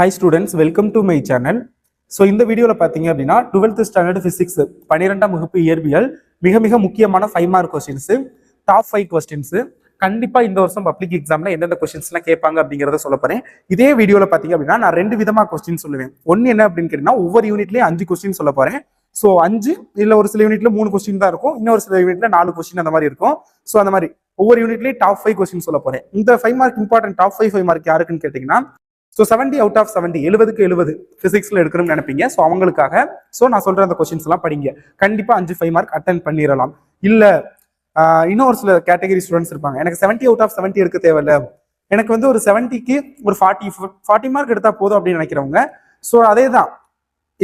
Hi students, welcome to my channel. So இந்த வீடியோவில் பார்த்தீங்க அப்படின்னா 12th ஸ்டாண்டர்ட் ஃபிசிக்ஸ் 12ஆம் வகுப்பு இயற்பியல் மிக மிக முக்கியமான 5 மார்க் கொஸ்டின்ஸு, டாப் 5 கொஸ்டின்ஸு. கண்டிப்பாக இந்த வருஷம் பப்ளிக் எக்ஸாமில் எந்தெந்த கொஸ்டின்ஸ்லாம் கேட்பாங்க அப்படிங்கிறத சொல்ல போகிறேன். இதே வீடியோவில் பார்த்தீங்க அப்படின்னா நான் 2 விதமாக கொஸ்டின் சொல்லுவேன். ஒன்று என்ன அப்படின்னு கேட்டிங்கன்னா, ஒவ்வொரு யூனிட்லேயும் 5 கொஸ்டின் சொல்ல போகிறேன். ஸோ 5 இல்லை ஒரு சில யூனிட்ல 3 கொஸ்டின் தான் இருக்கும், இன்னொரு சில யூனிட்ல 4 கொஸ்டின் அந்த மாதிரி இருக்கும். ஸோ அந்த மாதிரி ஒவ்வொரு யூனிட்லேயும் டாப் 5 கொஸ்டின் சொல்ல போகிறேன். இந்த 5 மார்க் இம்பார்ட்டன்ட் டாப் 5 மார்க் யாருக்குன்னு கேட்டிங்கன்னா, ஸோ 70 அவுட் ஆஃப் 70 70க்கு 70 பிசிக்ஸ்ல எடுக்கணும்னு நினைப்பீங்க. ஸோ அவங்களுக்காக ஸோ நான் சொல்ற அந்த கொஸ்டின்ஸ் எல்லாம் படிங்க. கண்டிப்பா 5 மார்க் அட்டன் பண்ணிடலாம். இல்ல இன்னும் ஒரு சில கேட்டகரி ஸ்டூடெண்ட்ஸ் இருப்பாங்க, எனக்கு 70 அவுட் ஆஃப் 70 எடுக்க தேவையில்ல, எனக்கு வந்து ஒரு 70க்கு ஒரு 40 மார்க் எடுத்தா போதும் அப்படின்னு நினைக்கிறவங்க. ஸோ அதே தான்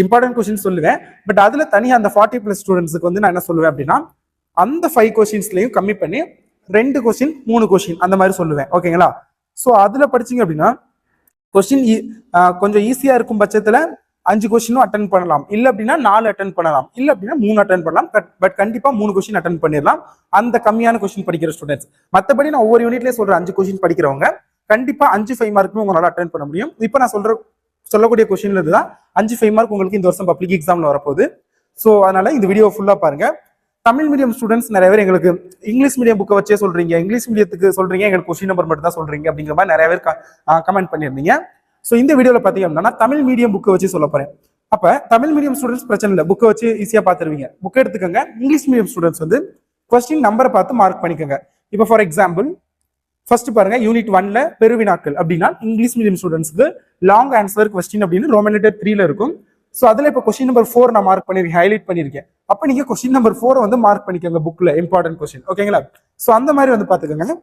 இம்பார்ட்டன்ட் கொஸ்டின் சொல்லுவேன். பட் அதுல தனியாக அந்த 40+ ஸ்டூடெண்ட்ஸுக்கு வந்து நான் என்ன சொல்லுவேன் அப்படின்னா, அந்த 5 கொஸ்டின்ஸ்லையும் கம்மி பண்ணி 2 கொஸ்டின் 3 கொஸ்டின் அந்த மாதிரி சொல்லுவேன். ஓகேங்களா? ஸோ அதுல படிச்சீங்க அப்படின்னா கொஸ்டின் கொஞ்சம் ஈஸியா இருக்கும் பட்சத்துல 5 கொஸ்டினும் அட்டன் பண்ணலாம். இல்ல அப்படின்னா 4 அட்டன் பண்ணலாம். இல்ல அப்படின்னா 3 அட்டன் பண்ணலாம். பட் கண்டிப்பா 3 கொஸ்டின் அட்டன் பண்ணிடலாம் அந்த கம்மியான கொஸ்டின் படிக்கிற ஸ்டூடெண்ட்ஸ். மற்றபடி நான் ஒவ்வொரு யூனிட்லயே சொல்றேன் 5 கொஸ்டின் படிக்கிறவங்க கண்டிப்பா 5 மார்க்குமே உங்களால அட்டன் பண்ண முடியும். இப்போ நான் சொல்லக்கூடிய கொஸ்டின்ல இதுதான் 5 மார்க் உங்களுக்கு இந்த வருஷம் பப்ளிக் எக்ஸாம்ல வரப்போகுது. ஸோ அதனால இந்த வீடியோ ஃபுல்லா பாருங்க. தமிழ் மீடியம் ஸ்டூடெண்ட்ஸ் நிறைய பேர் எங்களுக்கு இங்கிலீஷ் மீடியம் புக்கை வச்சே சொல்றீங்க, இங்கிலீஷ் மீடியத்துக்கு சொல்றீங்க, எங்களுக்கு கொஸ்டின் நம்பர் மட்டும் தான் சொல்றீங்க அப்படிங்கிற மாதிரி நிறைய பேர் கமெண்ட் பண்ணியிருந்தீங்க. ஸோ இந்த வீடியோவில் பார்த்தீங்க அப்படின்னா தமிழ் மீடியம் புக்கை வச்சு சொல்ல போறேன். அப்போ தமிழ் மீடியம் ஸ்டூடெண்ட்ஸ் பிரச்சனை இல்லை, புக்கை வச்சு ஈஸியாக பார்த்துருவீங்க. புக்கை எடுத்துக்கோங்க. இங்கிலீஷ் மீடியம் ஸ்டூடெண்ட்ஸ் வந்து கொஸ்டின் நம்பரை பார்த்து மார்க் பண்ணிக்கோங்க. இப்போ ஃபார் எக்ஸாம்பிள் ஃபர்ஸ்ட் பாருங்க, யூனிட் 1ல பெருவினாக்கள் அப்படின்னா இங்கிலீஷ் மீடியம் ஸ்டூடெண்ட்ஸ்க்கு லாங் ஆன்சர் கொஸ்டின் அப்படின்னு ரோமன் லெட்டர் 3ல இருக்கும். ஸோ அதுல இப்போ கொஸ்டின் நம்பர் 4 நான் மார்க் பண்ணிருக்கேன், ஹைலைட் பண்ணிருக்கேன். அப்போ நீங்க கொஸ்டின் நம்பர் 4 வந்து மார்க் பண்ணிக்கோங்க புக்ல, இம்பார்ட்டன்ட் கொஸ்டின். ஓகேங்களா? ஸோ அந்த மாதிரி வந்து பாத்துக்கோங்க.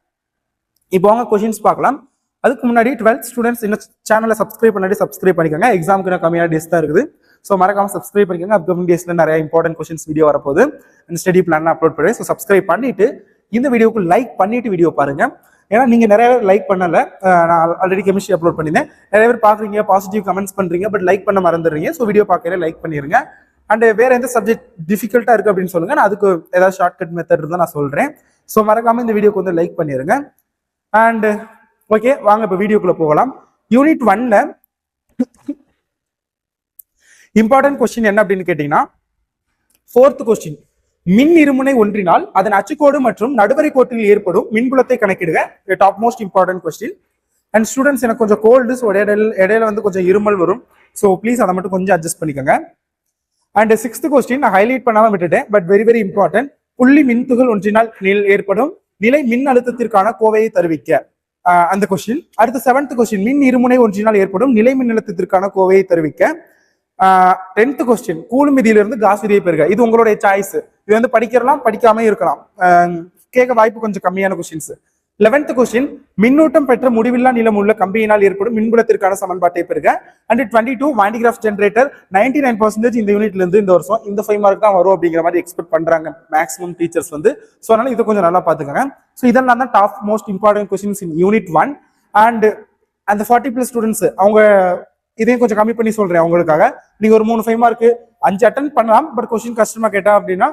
இப்போ அவங்க கொஸ்டின்ஸ் பார்க்கலாம். அதுக்கு முன்னாடி 12th ஸ்டூடெண்ட்ஸ் இன்னும் சேனலை சப்ஸ்கிரைப் பண்ணி சப்ஸ்கிரைப் பண்ணிக்கோங்க. எக்ஸாமுக்கு கம்மியான டேஸ் தான் இருக்குது. ஸோ மறக்காம சப்ஸ்கிரைப் பண்ணிக்கோங்க. அப்கமிங் டேஸ்ல நிறைய இம்பார்ட்டன்ட் கொஸ்டின்ஸ் வீடியோ வரப்போகுது, ஸ்டடி பிளான் அப்லோட் பண்ணுறேன். ஸோ சப்ஸ்கிரைப் பண்ணிட்டு இந்த வீடியோக்கு லைக் பண்ணிட்டு வீடியோ பாருங்க. ஏன்னா நீங்க நிறைய பேர் லைக் பண்ணல, நான் ஆல்ரெடி கெமிஸ்ட்ரி அப்லோட் பண்ணியிருந்தேன். நிறைய பேர் பாக்குறீங்க, பாசிட்டிவ் கமெண்ட்ஸ் பண்றீங்க, பட் லைக் பண்ண மறந்துடுறீங்க. ஸோ வீடியோ பார்க்கல லைக் பண்ணிருங்க. அண்ட் வேற எந்த சப்ஜெக்ட் டிஃபிகல்ட்டா இருக்கு அப்படின்னு சொல்லுங்க, நான் அதுக்கு ஏதாவது ஷார்ட்கட் மெத்தட் இருந்தால் நான் சொல்றேன். ஸோ மறக்காம இந்த வீடியோக்கு வந்து லைக் பண்ணிருங்க. அண்ட் ஓகே, வாங்க இப்போ வீடியோக்குள்ள போகலாம். யூனிட் 1ல இம்பார்ட்டன்ட் கொஸ்டின் என்ன அப்படின்னு கேட்டீங்கன்னா, 4th கொஸ்டின், மின் இருமுனை ஒன்றினால் அதன் அச்சுக்கோடு மற்றும் நடுவரை கோட்டில் ஏற்படும் மின்புலத்தை கணக்கிடுக. Top most important question. And students எனக்கு கொஞ்சம் கோல்டு, ஸோ இடையில வந்து கொஞ்சம் இருமல் வரும். ஸோ ப்ளீஸ் அதை மட்டும் கொஞ்சம் அட்ஜஸ்ட் பண்ணிக்கோங்க. அண்ட் 6th கொஸ்டின் நான் ஹைலைட் பண்ணாம விட்டுட்டேன், பட் வெரி வெரி இம்பார்ட்டன்ட். புள்ளி மின்துகள் ஒன்றினால் ஏற்படும் நிலை மின் அழுத்தத்திற்கான கோவையை தருவிக்க, அந்த கொஸ்டின். அடுத்து 7th கொஸ்டின், மின் இருமுனை ஒன்றினால் ஏற்படும் நிலை மின் அழுத்தத்திற்கான கோவையை தருவிக்க. 10th கொஸ்டின், கூலும் விதியிலிருந்து காஸ் விதியை பெறுக. இது உங்களுடைய சாய்ஸ், இது வந்து படிக்கலாம் படிக்காம இருக்கலாம், கேட்க வாய்ப்பு கொஞ்சம் கம்மியான கொஸ்டின்ஸ். 11th கொஸ்டின், மின்னூட்டம் பெற்ற முடிவில்லா நிலம் உள்ள கம்பியினால் ஏற்படும் மின்புலத்திற்கான சமன்பாட்டை பெறுக. And 22 Van de Graaff generator. 99% இந்த யூனிட்ல இருந்து இந்த வருஷம் இந்த 5 மார்க் தான் வரும் அப்படிங்கிற மாதிரி எக்ஸ்பெக்ட் பண்றாங்க மேக்ஸிமம் டீச்சர்ஸ் வந்து. ஸோ அதனால இதை கொஞ்சம் நல்லா பாத்துக்கோங்க. ஸோ இதெல்லாம் தான் top most important questions in unit 1. And அந்த 40+ ஸ்டூடெண்ட்ஸ் அவங்க இதையும் கொஞ்சம் கம்மி பண்ணி சொல்றேன் அவங்களுக்காக. நீங்க ஒரு 3 மார்க்கு 5 அட்டன் பண்ணலாம், பட் கொஸ்டின் கஷ்டமா கேட்டா அப்படின்னா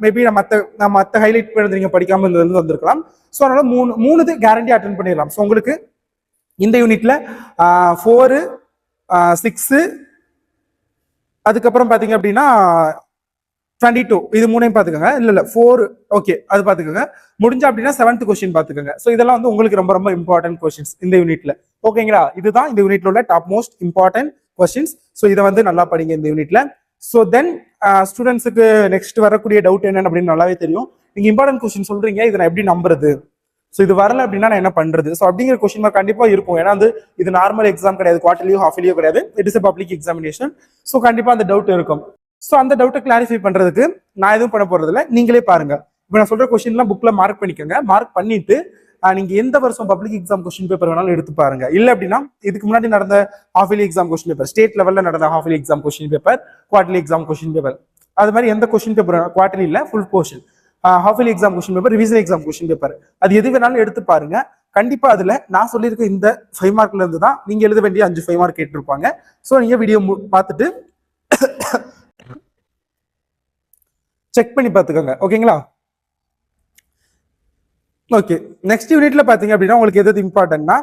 மேபி நான் மற்ற ஹைலைட் பண்ணது நீங்க படிக்காம இருந்து வந்திருக்கலாம். ஸோ அதனால 3 கேரண்டி அட்டன் பண்ணிடலாம். ஸோ உங்களுக்கு இந்த யூனிட்ல 4, 6, அதுக்கப்புறம் பாத்தீங்க அப்படின்னா 22 இது 3 பாத்துக்கோங்க. இல்ல 4 ஓகே, அது பாத்துக்கோங்க. முடிஞ்சா அப்படின்னா 7th கொஸ்டின் பாத்துக்கோங்க. ஸோ இதெல்லாம் வந்து உங்களுக்கு ரொம்ப ரொம்ப இம்பார்ட்டன்ட் கொஸ்டின்ஸ் இந்த யூனிட்ல. ஓகேங்களா? இதுதான் இந்த யூனிட்ல உள்ள top most important questions. So இதை வந்து நல்லா படிங்க இந்த யூனிட்ல. ஸோ தென் ஸ்டூடெண்ட்ஸுக்கு நெக்ஸ்ட் வரக்கூடிய டவுட் என்னன்னு அப்படின்னு நல்லாவே தெரியும். நீங்க இம்பார்ட்டன்ட் கொஸ்டின் சொல்றீங்க, இதை நான் எப்படி நம்புறது, ஸோ இது வரல அப்படின்னா நான் என்ன பண்றது, ஸோ அப்படிங்கிற கொஸ்டின் மார்க் கண்டிப்பா இருக்கும். ஏன்னா வந்து இது நார்மல் எக்ஸாம் கிடையாது, குவார்டர்லியோ ஹாஃப்லியோ கிடையாது, it is a public examination. So கண்டிப்பா அந்த டவுட் இருக்கும். ஸோ அந்த டவுட்டை கிளாரிஃபை பண்றதுக்கு நான் எதுவும் பண்ண போறது இல்லை, நீங்களே பாருங்க. இப்போ நான் சொல்ற கொஸ்டின்லாம் புக்ல மார்க் பண்ணிக்கோங்க. மார்க் பண்ணிட்டு நீங்க எந்த வருஷம் பப்ளிக் எக்ஸாம் கொஸ்டின் பேப்பர் வேணாலும் எடுத்து பாருங்க. இல்ல அப்படின்னா இதுக்கு முன்னாடி நடந்த halfly exam question paper, state லெவல்ல நடந்த halfly exam question paper, quarterly exam question paper, அது மாதிரி எந்த கொஸ்டின் பேப்பர், குவார்டர்லி இல்ல full portion, halfly exam question paper, revision exam question paper, அது எது வேணாலும் எடுத்து பாருங்க. கண்டிப்பா அதுல நான் சொல்லியிருக்க இந்த 5 மார்க்ல இருந்து தான் நீங்க எழுத வேண்டிய 5 மார்க் கேட்டிருப்பாங்க. ஸோ நீங்க வீடியோ பார்த்துட்டு செக் பண்ணி பார்த்துக்கோங்க. ஓகேங்களா? ஓகே, நெக்ஸ்ட் யூனிட்ல பாத்தீங்க அப்படின்னா உங்களுக்கு எது இம்பார்ட்டன்ட்னா,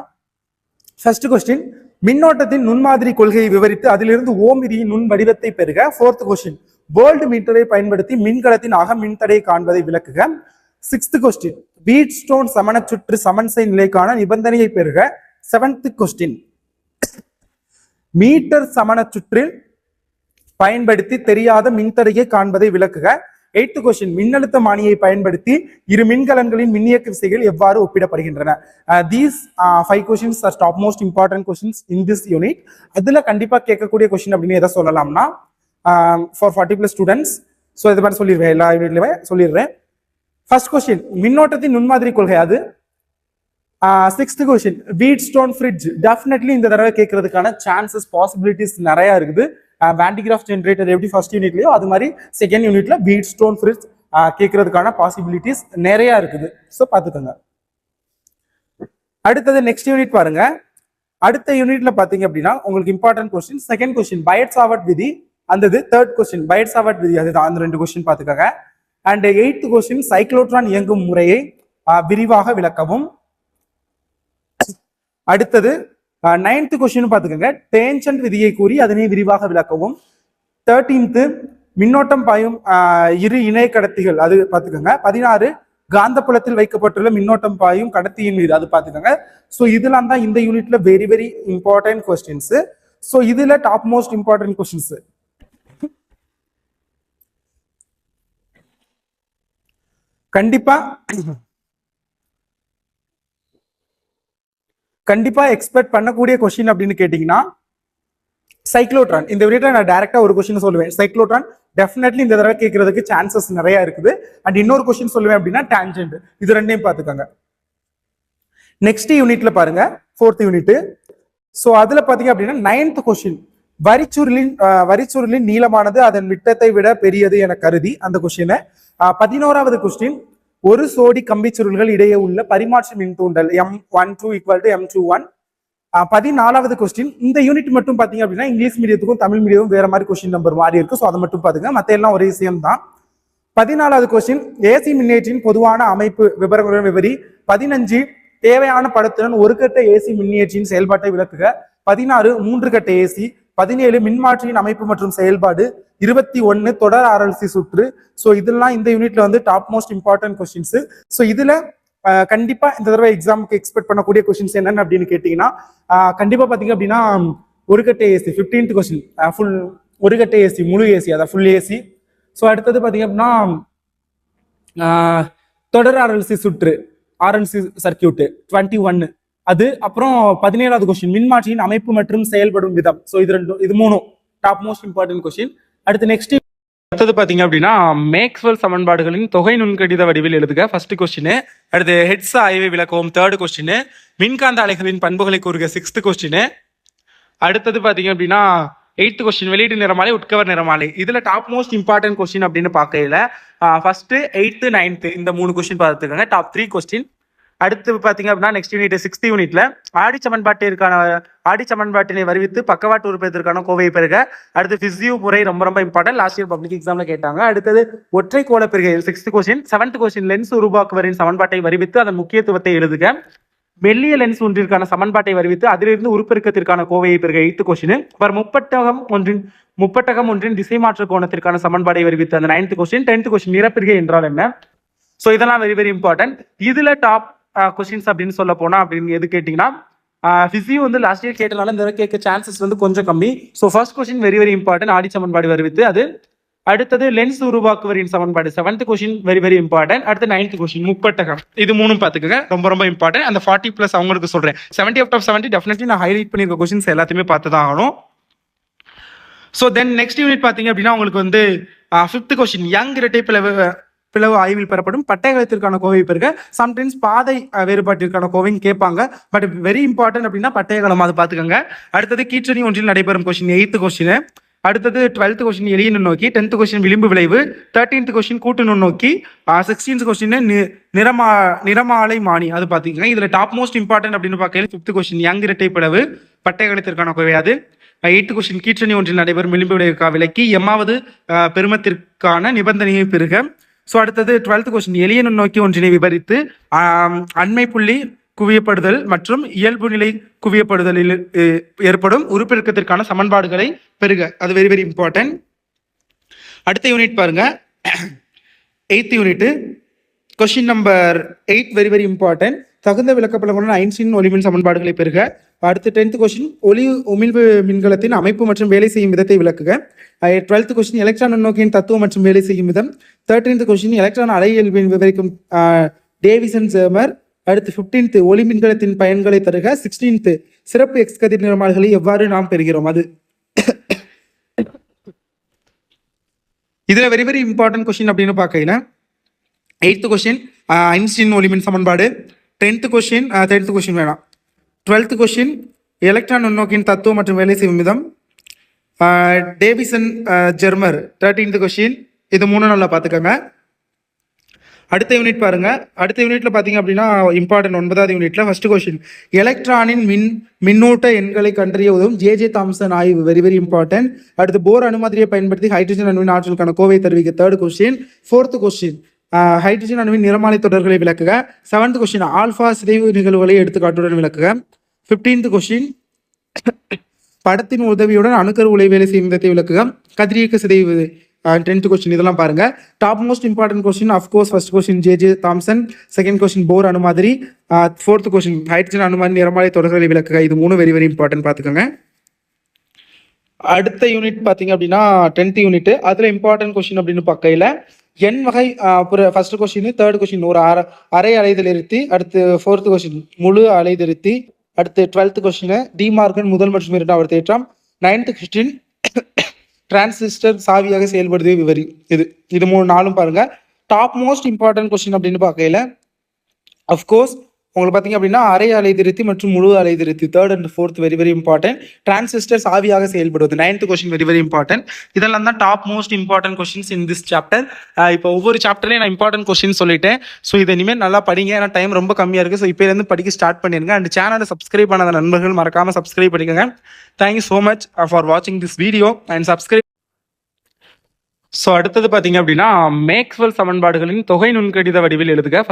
ஃபர்ஸ்ட் கொஸ்டின், மின்னோட்டத்தின் நுண்மாதிரி கொள்கையை விவரித்து அதிலிருந்து ஓமிரியின் நுண் வடிவத்தை பெறுக. 4th கொஸ்டின், வோல்ட் மீட்டரை பயன்படுத்தி மின்கலத்தின் அக மின்தடையை காண்பதை விளக்குக. 6th கொஸ்டின், வீட் ஸ்டோன் சமண சுற்று சமன்சை நிலைக்கான நிபந்தனையை பெறுக. 7th கொஸ்டின், மீட்டர் சமண சுற்றில் பயன்படுத்தி தெரியாத மின்தடையை காண்பதை விளக்குக. 8th கொஸ்டின், மின்னழுத்த மானியை பயன்படுத்தி இரு மின்கலன்களின் மின்னியக்கு விசைகள் எவ்வாறு ஒப்பிடப்படுகின்றன. These 5 questions are top most important questions in this unit. அதுல கண்டிப்பா கேட்கக்கூடிய கொஸ்டின் அப்படின்னு எதை சொல்லலாம்னா for 40+ ஸ்டூடெண்ட்ஸ். ஸோ இது மாதிரி சொல்லிடுவேன், எல்லா யூனிட்லயுமே சொல்லிடுறேன். ஃபர்ஸ்ட் கொஸ்டின், மின்னோட்டத்தின் நுண்மாதிரி கொள்கை. அது 6th கொஸ்டின், வீட் ஸ்டோன் ஃப்ரிட்ஜ். டெஃபினெட்லி இந்த தடவை கேட்கறதுக்கான சான்சஸ் பாசிபிலிட்டிஸ் நிறைய இருக்குது. வேண்டிகிராஃப் ஜென்ரேட்டர் எப்படி ஃபர்ஸ்ட் யூனிட்லயோ அது மாதிரி செகண்ட் யூனிட்ல வீட் ஸ்டோன் ஃப்ரிட்ஜ் கேட்கறதுக்கான பாசிபிலிட்டிஸ் நிறைய இருக்குது. ஸோ பார்த்துக்கோங்க. அடுத்தது நெக்ஸ்ட் யூனிட் பாருங்க. அடுத்த யூனிட்ல பாத்தீங்க அப்படின்னா உங்களுக்கு இம்பார்ட்டன்ட் கொஸ்டின். செகண்ட் கொஸ்டின் பையட்-சாவர்ட் விதி. அந்த தேர்ட் கொஸ்டின் பையட்-சாவர்ட் விதி. அதுதான் அந்த 2 கொஸ்டின் பார்த்துக்கோங்க. அண்ட் 8th கொஸ்டின் சைக்ளோட்ரான் இயங்கும் முறையை விரிவாக விளக்கவும். அடுத்தது 9th கொஸ்டின் பார்த்துக்கோங்க, டேன்ஜென்ட் விதியை கூறி அதனை விரிவாக விளக்கவும். 13th மின்னோட்டம் பாயும் இரு இணை கடத்திகள். அது பார்த்துக்கோங்க. 16 காந்தப்புலத்தில் வைக்கப்பட்டுள்ள மின்னோட்டம் பாயும் கடத்தியின் மீது. அது பார்த்துக்கோங்க. ஸோ இதெல்லாம் தான் இந்த யூனிட்ல very very important questions. So இதுல டாப் மோஸ்ட் இம்பார்ட்டன்ட் கொஸ்டின்ஸ் கண்டிப்பா எக்ஸ்பெக்ட் பண்ணக்கூடிய கொஸ்டின் அப்படின்னு கேட்டீங்கன்னா சைக்ளோட்ரான். இந்த வீடியோல நான் டைரக்டா ஒரு கொஸ்டின் சொல்லுவேன். சைக்ளோட்ரான் டெஃபினெட்லி இந்த தடவை கேட்கறதுக்கு சான்சஸ் நிறைய இருக்குது. அண்ட் இன்னொரு கொஸ்டின் சொல்லுவேன் அப்படின்னா டான்ஜென்ட். இது ரெண்டையும் பார்த்துக்கோங்க. நெக்ஸ்ட் யூனிட்ல பாருங்க, 4th யூனிட். ஸோ அதுல பாத்தீங்க அப்படின்னா 9th கொஸ்டின், வரிச்சுருளின் நீளமானது அதன் விட்டத்தை விட பெரியது என கருதி. அந்த கொஸ்டின். 11வது கொஸ்டின், ஒரு சோடி கம்பி சுருள்கள் இடையே உள்ள பரிமாற்ற மின் தூண்டல் M12 = M21. 14வது கொஸ்டின். இந்த யூனிட் மட்டும் பாத்தீங்க அப்படின்னா இங்கிலீஷ் மீடியத்துக்கும் தமிழ் மீடியம் வேற மாதிரி கொஸ்டின் நம்பர் மாறி இருக்கு. ஸோ அதை மட்டும் பாத்துங்க, மத்த எல்லாம் ஒரே விஷயம் தான். 14வது கொஸ்டின், ஏசி மின்னியற்றின் பொதுவான அமைப்பு விவரங்களுடன் விவரி. 15 தேவையான படத்துடன் ஒரு கட்ட ஏசி மின்னியற்றின் செயல்பாட்டை விளக்குக. 16 3 கட்ட ஏசி. 17 மின்மாற்றியின் அமைப்பு மற்றும் செயல்பாடு. 21 தொடர் RLC சுற்று. ஸோ இதெல்லாம் இந்த யூனிட்ல வந்து top most important questions. So இதுல கண்டிப்பா இந்த தடவை எக்ஸாமுக்கு எக்ஸ்பெக்ட் பண்ணக்கூடிய கொஸ்டின்ஸ் என்னன்னு அப்படின்னு கேட்டீங்கன்னா கண்டிப்பா பாத்தீங்க அப்படின்னா ஒரு கட்ட ஏசி 15th கொஸ்டின் ஃபுல் ஒரு கட்ட ஏசி முழு ஏசி, அதான் ஃபுல் ஏசி. ஸோ அடுத்தது பாத்தீங்க அப்படின்னா தொடர் RLC சுற்று RLC சர்க்கியூட் 21. அது அப்புறம் 17வது கொஸ்டின் மின்மாற்றியின் அமைப்பு மற்றும் செயல்படும் விதம். ஸோ இது மூணும் டாப் மோஸ்ட் இம்பார்ட்டன்ட் கொஸ்டின். அடுத்தது பாத்தீங்க அப்படின்னா மேக்ஸ்வெல் சமன்பாடுகளின் தொகை நுண்கடித வடிவில் எழுதுக. First question. அடுத்து ஹெட்ஸ் ஆய்வை விளக்கவும் 3rd கொஸ்டின். மின்காந்த அலைகளின் பண்புகளை கூறுக 6th கொஸ்டின். அடுத்தது பாத்தீங்க அப்படின்னா 8th கொஸ்டின் வெளியீட்டு நிறமாலை உட்கவர் நிறமாலை. இதுல டாப் மோஸ்ட் இம்பார்ட்டன்ட் கொஸ்டின் அப்படின்னு பார்க்கல ஃபர்ஸ்ட் 8th 9th இந்த 3 கொஸ்டின் பார்த்துக்கோங்க. Top 3 question. அடுத்து பாத்தீங்க அப்படின்னா நெக்ஸ்ட் யூனிட் 6th யூனிட்ல ஆடி சமன்பாட்டினை வருவித்து பக்கவாட்டு உறுப்பிற்கான கோவையை பெறுக. அடுத்து பிசியூ முறை ரொம்ப ரொம்ப இம்பார்ட்டன்ட், லாஸ்ட் இயர் பப்ளிக் எக்ஸாம்ல கேட்டாங்க. அடுத்தது ஒற்றை கோள பெருகை 6th question. 7th question lens உருவாக்குவரின் சமன்பாட்டை வருவித்து அதன் முக்கியத்துவத்தை எழுதுக. மெல்லிய லென்ஸ் ஒன்றிற்கான சமன்பாட்டை வருவித்து அதிலிருந்து உருப்பெருக்கத்திற்கான கோவையை பெறுக 8th கொஸ்டின். முப்பட்டகம் ஒன்றின் திசை மாற்ற கோணத்திற்கான சமன்பாடை வருவித்து அந்த 9th கொஸ்டின். 10th கொஸ்டின் நிறப்பிரிகை என்றால் என்ன. ஸோ இதெல்லாம் வெரி வெரி இம்பார்ட்டன்ட். இதுல டாப் கொஸ்டின்ஸ் அப்படின்னு சொல்ல போனா அப்படின்னு எது கேட்டீங்கன்னா பிசியூ வந்து லாஸ்ட் இயர் கேட்டனால இந்த கேட்க சான்சஸ் வந்து கொஞ்சம் கம்மி. So first question very very important, ஆடி சமன்பாடு வருவித்து அது. அடுத்தது லென்ஸ் உருவாக்குவரின் சமன்பாடு 7th question very very important. அடுத்து 9th கொஸ்டின் முப்பட்டகம். இது மூணும் பார்த்துக்கங்க, ரொம்ப ரொம்ப இம்பார்ட்டன்ட். அந்த 40+ அவங்களுக்கு சொல்றேன் 70 out of 70 டெஃபினெட்லி நான் ஹைலைட் பண்ணிருக்க கொஸ்டின்ஸ் எல்லாத்தையுமே பார்த்து தான் ஆகணும். ஸோ தென் நெக்ஸ்ட் யூனிட் பார்த்தீங்க அப்படின்னா உங்களுக்கு வந்து 5th கொஸ்டின் யங் இரட்டை பிளவு ஆய்வில் பெறப்படும் பட்டயகலத்திற்கான கோவை பெருக. சம்டைம்ஸ் பாதை வேறுபாட்டிற்கான கோவையும் கேட்பாங்க, பட் வெரி இம்பார்ட்டன்ட் அப்படின்னா பட்டயகலம், அது பார்த்துக்கோங்க. அடுத்தது கீற்றணி ஒன்றில் நடைபெறும் கொஸ்டின் 8th கொஸ்டின். அடுத்தது 12th கொஸ்டின் எளிய நுண்ணோக்கி. 10th கொஸ்டின் விளிம்பு விளைவு. 13th கொஸ்டின் கூட்டு நுண்ணோக்கி. 16th கொஸ்டின் நிறமாலை மானி, அது பார்த்துக்கோங்க. இதுல டாப் மோஸ்ட் இம்பார்ட்டன்ட் அப்படின்னு பார்க்கல 5th கொஸ்டின் யங் இரட்டை பிளவு பட்டயகலத்திற்கான கோவை. அது 8th கொஸ்டின் கீற்றணி ஒன்றில் நடைபெறும் விளிம்பு விளைவுக்காக விளக்கி எம்மாவது பெருமத்திற்கான நிபந்தனையை பெறுக. ஸோ அடுத்தது 12th கொஸ்டின் எளிய நுண்ணோக்கி ஒன்றினை விவரித்து அண்மை புள்ளி குவியப்படுதல் மற்றும் இயல்பு நிலை குவியப்படுதலில் ஏற்படும் உருப்பெருக்கத்திற்கான சமன்பாடுகளை பெறுக. அது வெரி வெரி இம்பார்ட்டன்ட். அடுத்த யூனிட் பாருங்க, 8th unit, question number 8 very very important. தகுந்த விளக்கப்பலங்களுடன் ஐன்ஸ்டீன் ஒளிமின் சமன்பாடுகளை பெறுக. அடுத்து 10th கொஸ்டின், ஒளி உமிழ்வு மின்கலத்தின் அமைப்பு மற்றும் வேலை செய்யும் விதத்தை விளக்குக. 12th கொஸ்டின், எலக்ட்ரான் நுண்ணோக்கியின் தத்துவம் மற்றும் வேலை செய்யும் விதம். 13th கொஸ்டின், எலக்ட்ரான் அலையியல்பின் விவரிக்கும் டேவிசன் ஜெர்மர். அடுத்து 15th, ஒளி மின்கலத்தின் பயன்களை தருக. 16th, சிறப்பு எக்ஸ் கதிர் நிறமாலைகளை எவ்வாறு நாம் பெறுகிறோம். அது இதுல வெரி வெரி இம்பார்ட்டன்ட் கொஸ்டின் அப்படின்னு பார்க்கல. 8th கொஸ்டின், ஐன்ஸ்டீன் ஒளிமின் சமன்பாடு. 10th கொஸ்டின், 10th கொஸ்டின் வேணாம். 12th கொஸ்டின், எலக்ட்ரான் நுண்ணோக்கின் தத்துவம் மற்றும் வேலை செய்யும் விதம். Davisson Germer 13th question. இது 3 நல்லா பார்த்துக்கோங்க. அடுத்த யூனிட் பாருங்க. அடுத்த யூனிட்ல பாத்தீங்க அப்படின்னா இம்பார்ட்டன்ட் 9th யூனிட்ல ஃபர்ஸ்ட் கொஸ்டின், எலக்ட்ரானின் மின்னூட்ட எண்களை கண்டறிய உதவும் ஜே தாம்சன் ஆய்வு. Very very important. அடுத்து போர் அணுமாதிரியை பயன்படுத்தி ஹைட்ரஜன் அணுவின் ஆற்றலுக்கான கோவை தருவிக்க. 3rd question. 4th question, hydrogen அணுவின் நிறமாலை தொடர்களை விளக்குக. 7th கொஸ்டின், ஆல்பா சிதைவு நிகழ்வுகளை எடுத்துக்காட்டுடன் விளக்குக. 15th கொஸ்டின், படத்தின் உதவியுடன் அணுக்கரு உலை வேலை செய்யும் விதத்தை விளக்குக. கதிரியக்க சிதைவு. 10th கொஸ்டின் இதெல்லாம் பாருங்க. Top most important question, of course first question J Thomson. 2nd question, Bohr அணுமாதிரி. 4th கொஸ்டின், ஹைட்ரஜன் அணுமாதிரி நிறமாலை தொடர்களை விளக்குக. இது 3 வெரி வெரி இம்பார்ட்டன்ட் பார்த்துக்கோங்க. அடுத்த யூனிட் பாத்தீங்க அப்படின்னா 10th யூனிட். அதுல இம்பார்ட்டன்ட் கொஸ்டின் அப்படின்னு பார்க்கையில என் வகை ஃபர்ஸ்ட் கொஸ்டின், 3rd கொஸ்டின் ஒரு அரை அலைதிருத்தி. அடுத்து 4th கொஸ்டின் முழு அலைதிருத்தி. அடுத்து 12th கொஸ்டின், டி மார்கன் முதல் மற்றும் 2வது தேற்றம். 9th கொஸ்டின், டிரான்சிஸ்டர் சாவியாக செயல்படுது விவரி. இது 3-4 பாருங்க. டாப் மோஸ்ட் இம்பார்ட்டன்ட் கொஸ்டின் அப்படின்னு பார்க்கையில அஃப்கோர்ஸ் உங்களுக்கு பார்த்தீங்க அப்படின்னா அரை அலைதிருத்தி மற்றும் முழு அலைதிருத்தி 3rd and 4th very very important. Transistor சாவியாக செயல்படுவது 9th question very very important. இதெல்லாம் தான் top most important questions in this chapter. இப்போ ஒவ்வொரு சாப்டர்லையும் நான் இம்பார்ட்டன்ட் கொஸ்டின் சொல்லிட்டேன். ஸோ இதை இனிமேல் நல்லா படிங்க, ஏன்னா டைம் ரொம்ப கம்மியாக இருக்குது. ஸோ இப்போலேருந்து படிக்க ஸ்டார்ட் பண்ணிருங்க. அண்ட் சேனலை சப்ஸ்கிரைப் பண்ணாத நண்பர்கள் மறக்காம சப்ஸ்கிரைப் பண்ணிக்கோங்க. தேங்க்யூ ஸோ மச் ஃபார் வாட்சிங் this video and subscribe. So அடுத்தது பார்த்தீங்க அப்படின்னா மேக்ஸ்வெல் சமன்பாடுகளின் தொகை நுண்கணித வடிவில் எழுதுக.